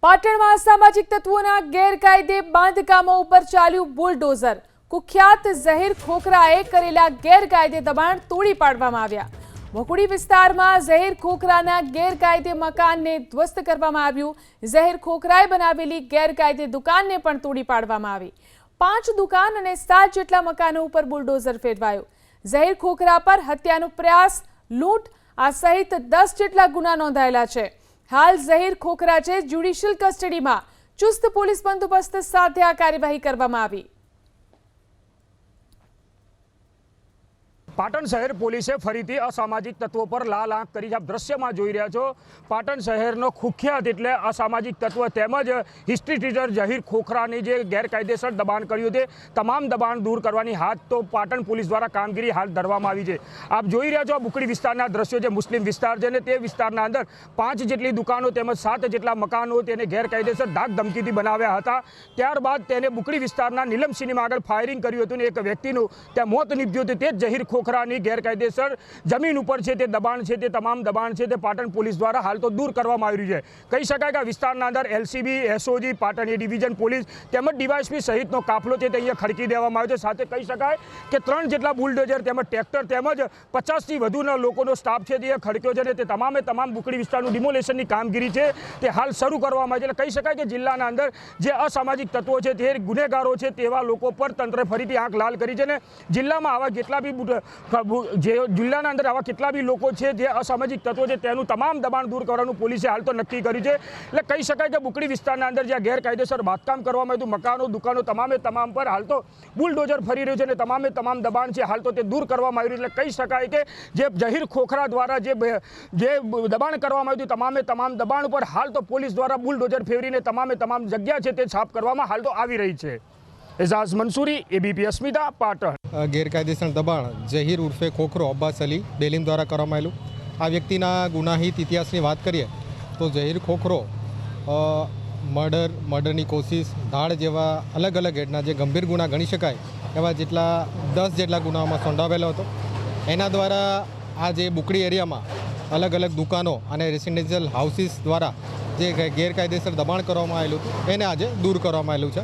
પાટણમાં અસામાજિક તત્વોના ગેરકાયદે બાંધકામો ઉપર ચાલ્યું બુલડોઝર। કુખ્યાત ઝહીર ખોખરાએ કરેલા ગેરકાયદે દબાણ તોડી પાડવામાં આવ્યા। વકુડી વિસ્તારમાં ઝહીર ખોખરાના ગેરકાયદે મકાનને ધ્વસ્ત કરવામાં આવ્યું। ઝહીર ખોખરાએ બનાવેલી ગેરકાયદે દુકાનને પણ તોડી પાડવામાં આવી। 5 દુકાન અને 7 જેટલા મકાનો ઉપર બુલડોઝર ફેરવાયું। ઝહીર ખોખરા પર હત્યાનો પ્રયાસ, લૂંટ આ સહિત 10 જેટલા ગુના નોંધાયેલા છે। हाल ઝહીર ખોખરા છે જ્યુડિશિયલ કસ્ટડીમાં। ચુસ્ત પોલીસ બંદોબસ્ત સાથે આ કાર્યવાહી કરવામાં આવી। પાટણ શહેર પોલીસે ફરીથી અસામાજિક તત્વો પર લાલ આંખ કરી આપ દ્રશ્યમાં જોઈ રહ્યા છો। પાટણ શહેરનો કુખ્યાત એટલે અસામાજિક તત્વ તેમજ હિસ્ટ્રી ટીચર ઝહીર ખોખરાની જે ગેરકાયદેસર દબાણ કર્યું તે તમામ દબાણ દૂર કરવાની હાથ તો પાટણ પોલીસ દ્વારા કામગીરી હાથ ધરવામાં આવી છે। આપ જોઈ રહ્યા છો બુકડી વિસ્તારના દ્રશ્યો જે મુસ્લિમ વિસ્તાર છે ને તે વિસ્તારના અંદર 5 જેટલી દુકાનો તેમજ 7 જેટલા મકાનો તેને ગેરકાયદેસર ધાક ધમકીથી બનાવ્યા હતા। ત્યારબાદ તેને બુકડી વિસ્તારના નીલમ સિનેમા આગળ ફાયરિંગ કર્યું હતું ને એક વ્યક્તિનું ત્યાં મોત નીપજ્યું હતું। તે જ ઝહીર ખોખરાની ગેરકાયદેસર જમીન ઉપર છે તે દબાણ છે તે તમામ દબાણ છે તે પાટણ પોલીસ દ્વારા હાલ તો દૂર કરવામાં આવી રહ્યું છે। કહી શકાય કે આ વિસ્તારના અંદર એલસીબી, એસઓજી, પાટણ એ ડિવિઝન પોલીસ તેમજ ડીવાયએસપી સહિતનો કાફલો છે તે અહીંયા ખડકી દેવામાં આવ્યો છે। સાથે કહી શકાય કે 3 જેટલા બુલડોઝર તેમજ ટ્રેક્ટર તેમજ 50થી વધુના લોકોનો સ્ટાફ છે તે ખડક્યો છે અને તે તમામે તમામ બુકડી વિસ્તારનું ડિમોલેશનની કામગીરી છે તે હાલ શરૂ કરવામાં આવી છે। એટલે કહી શકાય કે જિલ્લાના અંદર જે અસામાજિક તત્વો છે તે ગુનેગારો છે તેવા લોકો પર તંત્રે ફરીથી આંખ લાલ કરી છે અને જિલ્લામાં આવા જેટલા બી જે જિલ્લાના અંદર આવા કેટલા બી લોકો છે જે અસામાજિક તત્વો છે તેનું તમામ દબાણ દૂર કરવાનું પોલીસે હાલ તો નક્કી કર્યું છે। એટલે કહી શકાય કે બુકડી વિસ્તારના અંદર જ્યાં ગેરકાયદેસર બાંધકામ કરવામાં આવ્યું મકાનો, દુકાનો તમામે તમામ પર હાલ તો બુલડોઝર ફરી રહ્યું છે અને તમામે તમામ દબાણ છે હાલ તો તે દૂર કરવામાં આવ્યું। એટલે કહી શકાય કે જે ઝહીર ખોખરા દ્વારા જે દબાણ કરવામાં આવ્યું તમામે તમામ દબાણ ઉપર હાલ તો પોલીસ દ્વારા બુલડોઝર ફેરવીને તમામે તમામ જગ્યા છે તે સાફ કરવામાં હાલ તો આવી રહી છે। એઝાઝ મંસૂરી, એબીપી અસ્મિતા, પાટણ। ગેરકાયદેસર દબાણ ઝહીર ઉર્ફે ખોખરો અબ્બાસ અલી બેલીમ દ્વારા કરવામાં આવેલું। આ વ્યક્તિના ગુનાહિત ઇતિહાસની વાત કરીએ તો ઝહીર ખોખરો મર્ડરની કોશિશ, ધાડ જેવા અલગ અલગ હેડના જે ગંભીર ગુના ગણી શકાય એવા જેટલા 10 જેટલા ગુનાઓમાં સંડોવાયેલો હતો। એના દ્વારા આ જે બુકડી એરિયામાં અલગ અલગ દુકાનો અને રેસિડેન્શિયલ હાઉસીસ દ્વારા જે ગેરકાયદેસર દબાણ કરવામાં આવેલું હતું એને આજે દૂર કરવામાં આવેલું છે।